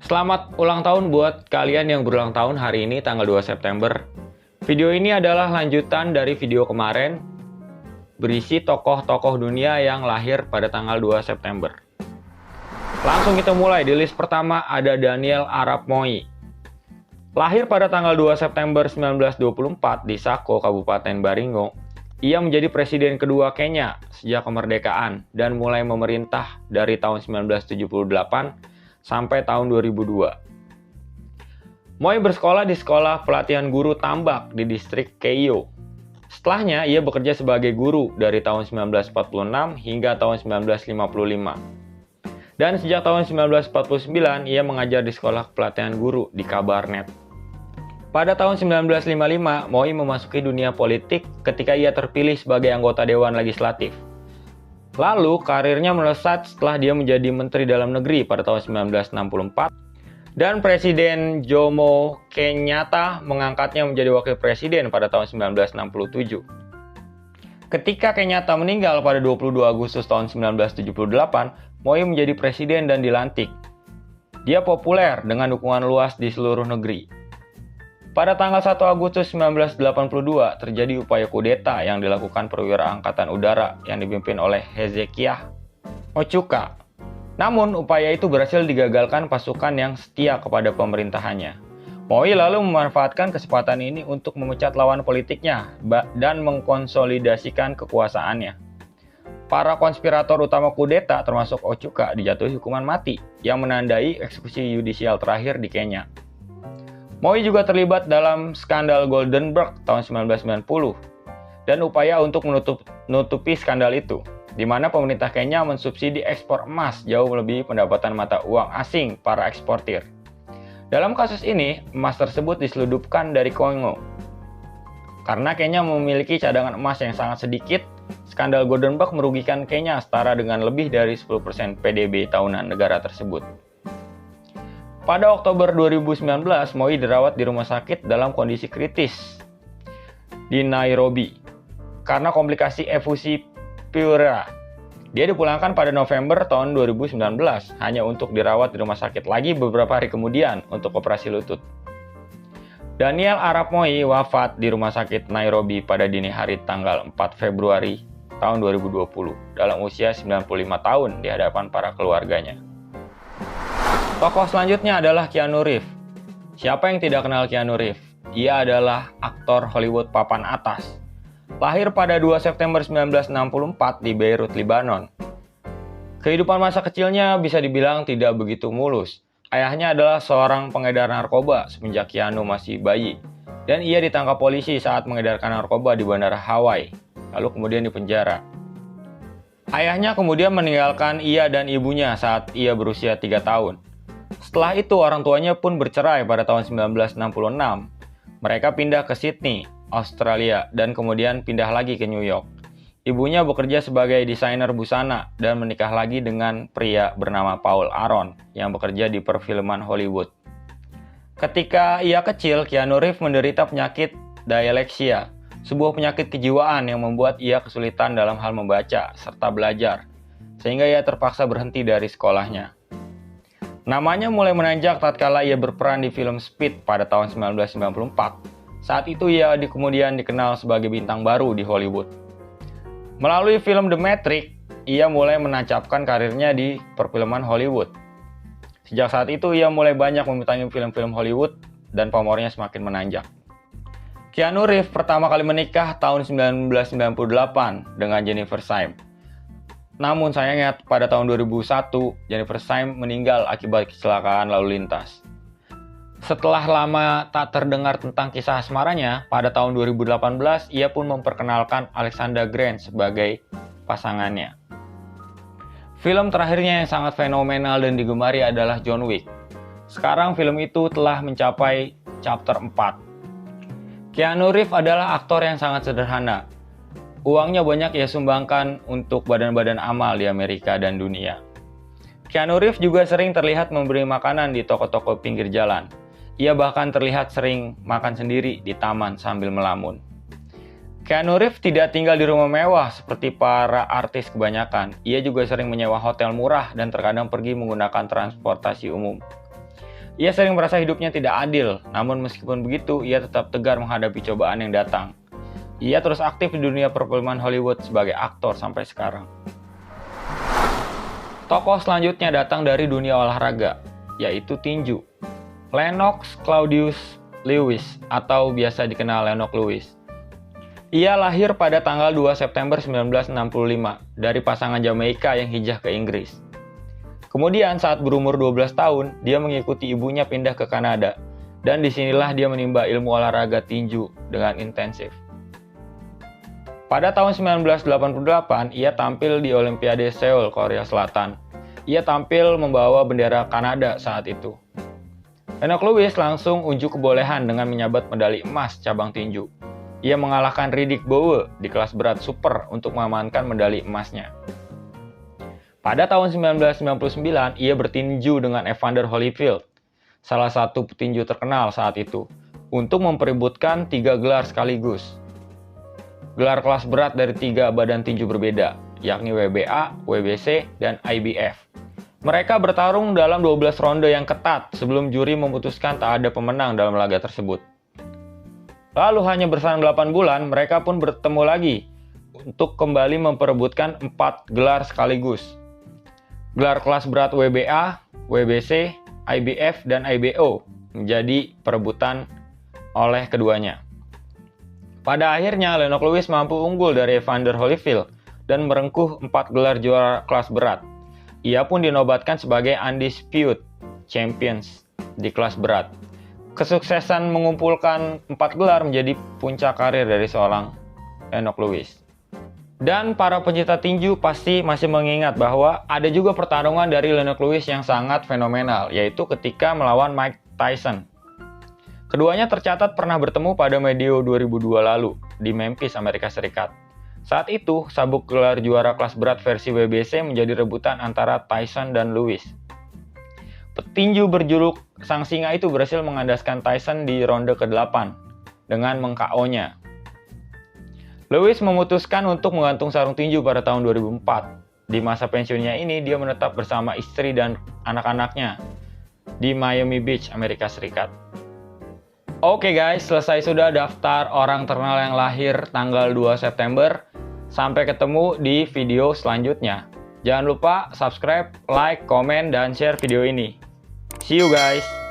Selamat ulang tahun buat kalian yang berulang tahun hari ini tanggal 2 September. Video ini adalah lanjutan dari video kemarin berisi tokoh-tokoh dunia yang lahir pada tanggal 2 September. Langsung kita mulai. Di list pertama ada Daniel Arap Moi. Lahir pada tanggal 2 September 1924 di Sako, Kabupaten Baringo. Ia menjadi presiden kedua Kenya sejak kemerdekaan dan mulai memerintah dari tahun 1978 sampai tahun 2002. Moi bersekolah di Sekolah Pelatihan Guru Tambak di distrik Keio. Setelahnya, ia bekerja sebagai guru dari tahun 1946 hingga tahun 1955. Dan sejak tahun 1949, ia mengajar di Sekolah Pelatihan Guru di Kabarnet. Pada tahun 1955, Moi memasuki dunia politik ketika ia terpilih sebagai anggota Dewan Legislatif. Lalu, karirnya melesat setelah dia menjadi Menteri Dalam Negeri pada tahun 1964, dan Presiden Jomo Kenyatta mengangkatnya menjadi Wakil Presiden pada tahun 1967. Ketika Kenyatta meninggal pada 22 Agustus tahun 1978, Moi menjadi presiden dan dilantik. Dia populer dengan dukungan luas di seluruh negeri. Pada tanggal 1 Agustus 1982 terjadi upaya kudeta yang dilakukan perwira angkatan udara yang dipimpin oleh Hezekiah Ochuka. Namun upaya itu berhasil digagalkan pasukan yang setia kepada pemerintahannya. Moi lalu memanfaatkan kesempatan ini untuk memecat lawan politiknya dan mengkonsolidasikan kekuasaannya. Para konspirator utama kudeta termasuk Ochuka dijatuhi hukuman mati yang menandai eksekusi yudisial terakhir di Kenya. Moi juga terlibat dalam skandal Goldenberg tahun 1990 dan upaya untuk menutupi skandal itu, di mana pemerintah Kenya mensubsidi ekspor emas jauh melebihi pendapatan mata uang asing para eksportir. Dalam kasus ini, emas tersebut diselundupkan dari Kongo. Karena Kenya memiliki cadangan emas yang sangat sedikit, skandal Goldenberg merugikan Kenya setara dengan lebih dari 10% PDB tahunan negara tersebut. Pada Oktober 2019, Moi dirawat di rumah sakit dalam kondisi kritis di Nairobi karena komplikasi efusi pleura. Dia dipulangkan pada November tahun 2019 hanya untuk dirawat di rumah sakit lagi beberapa hari kemudian untuk operasi lutut. Daniel Arap Moi wafat di rumah sakit Nairobi pada dini hari tanggal 4 Februari tahun 2020 dalam usia 95 tahun di hadapan para keluarganya. Tokoh selanjutnya adalah Keanu Reeves. Siapa yang tidak kenal Keanu Reeves? Ia adalah aktor Hollywood papan atas. Lahir pada 2 September 1964 di Beirut, Lebanon. Kehidupan masa kecilnya bisa dibilang tidak begitu mulus. Ayahnya adalah seorang pengedar narkoba semenjak Keanu masih bayi. Dan ia ditangkap polisi saat mengedarkan narkoba di Bandara Hawaii, lalu kemudian dipenjara. Ayahnya kemudian meninggalkan ia dan ibunya saat ia berusia 3 tahun. Setelah itu orang tuanya pun bercerai pada tahun 1966. Mereka pindah ke Sydney, Australia, dan kemudian pindah lagi ke New York. Ibunya bekerja sebagai desainer busana dan menikah lagi dengan pria bernama Paul Aaron yang bekerja di perfilman Hollywood. Ketika ia kecil, Keanu Reeves menderita penyakit dyslexia, sebuah penyakit kejiwaan yang membuat ia kesulitan dalam hal membaca serta belajar, sehingga ia terpaksa berhenti dari sekolahnya. Namanya mulai menanjak tatkala ia berperan di film Speed pada tahun 1994. Saat itu ia kemudian dikenal sebagai bintang baru di Hollywood. Melalui film The Matrix, ia mulai menancapkan karirnya di perfilman Hollywood. Sejak saat itu ia mulai banyak membintangi film-film Hollywood dan pamornya semakin menanjak. Keanu Reeves pertama kali menikah tahun 1998 dengan Jennifer Syme. Namun sayangnya pada tahun 2001, Jennifer Syme meninggal akibat kecelakaan lalu lintas. Setelah lama tak terdengar tentang kisah asmaranya, pada tahun 2018 ia pun memperkenalkan Alexandra Grant sebagai pasangannya. Film terakhirnya yang sangat fenomenal dan digemari adalah John Wick. Sekarang film itu telah mencapai chapter 4. Keanu Reeves adalah aktor yang sangat sederhana. Uangnya banyak ia sumbangkan untuk badan-badan amal di Amerika dan dunia. Keanu Reeves juga sering terlihat memberi makanan di toko-toko pinggir jalan. Ia bahkan terlihat sering makan sendiri di taman sambil melamun. Keanu Reeves tidak tinggal di rumah mewah seperti para artis kebanyakan. Ia juga sering menyewa hotel murah dan terkadang pergi menggunakan transportasi umum. Ia sering merasa hidupnya tidak adil, namun meskipun begitu, ia tetap tegar menghadapi cobaan yang datang. Ia terus aktif di dunia perfilman Hollywood sebagai aktor sampai sekarang. Tokoh selanjutnya datang dari dunia olahraga, yaitu tinju. Lennox Claudius Lewis atau biasa dikenal Lennox Lewis. Ia lahir pada tanggal 2 September 1965 dari pasangan Jamaika yang hijrah ke Inggris. Kemudian saat berumur 12 tahun, dia mengikuti ibunya pindah ke Kanada, dan disinilah dia menimba ilmu olahraga tinju dengan intensif. Pada tahun 1988, ia tampil di Olimpiade Seoul, Korea Selatan. Ia tampil membawa bendera Kanada saat itu. Lennox Lewis langsung unjuk kebolehan dengan menyabet medali emas cabang tinju. Ia mengalahkan Riddick Bowe di kelas berat super untuk mengamankan medali emasnya. Pada tahun 1999, ia bertinju dengan Evander Holyfield, salah satu petinju terkenal saat itu, untuk memperebutkan 3 gelar sekaligus. Gelar kelas berat dari 3 badan tinju berbeda, yakni WBA, WBC, dan IBF. Mereka bertarung dalam 12 ronde yang ketat sebelum juri memutuskan tak ada pemenang dalam laga tersebut. Lalu hanya berselang 8 bulan, mereka pun bertemu lagi untuk kembali memperebutkan 4 gelar sekaligus. Gelar kelas berat WBA, WBC, IBF, dan IBO menjadi perebutan oleh keduanya. Pada akhirnya, Lennox Lewis mampu unggul dari Evander Holyfield dan merengkuh 4 gelar juara kelas berat. Ia pun dinobatkan sebagai undisputed champions di kelas berat. Kesuksesan mengumpulkan 4 gelar menjadi puncak karir dari seorang Lennox Lewis. Dan para pencinta tinju pasti masih mengingat bahwa ada juga pertarungan dari Lennox Lewis yang sangat fenomenal, yaitu ketika melawan Mike Tyson. Keduanya tercatat pernah bertemu pada medio 2002 lalu di Memphis, Amerika Serikat. Saat itu, sabuk gelar juara kelas berat versi WBC menjadi rebutan antara Tyson dan Lewis. Petinju berjuluk Sang Singa itu berhasil mengandaskan Tyson di ronde ke-8 dengan meng-KO-nya. Lewis memutuskan untuk menggantung sarung tinju pada tahun 2004. Di masa pensiunnya ini, dia menetap bersama istri dan anak-anaknya di Miami Beach, Amerika Serikat. Oke guys, selesai sudah daftar orang terkenal yang lahir tanggal 2 September. Sampai ketemu di video selanjutnya. Jangan lupa subscribe, like, komen, dan share video ini. See you guys!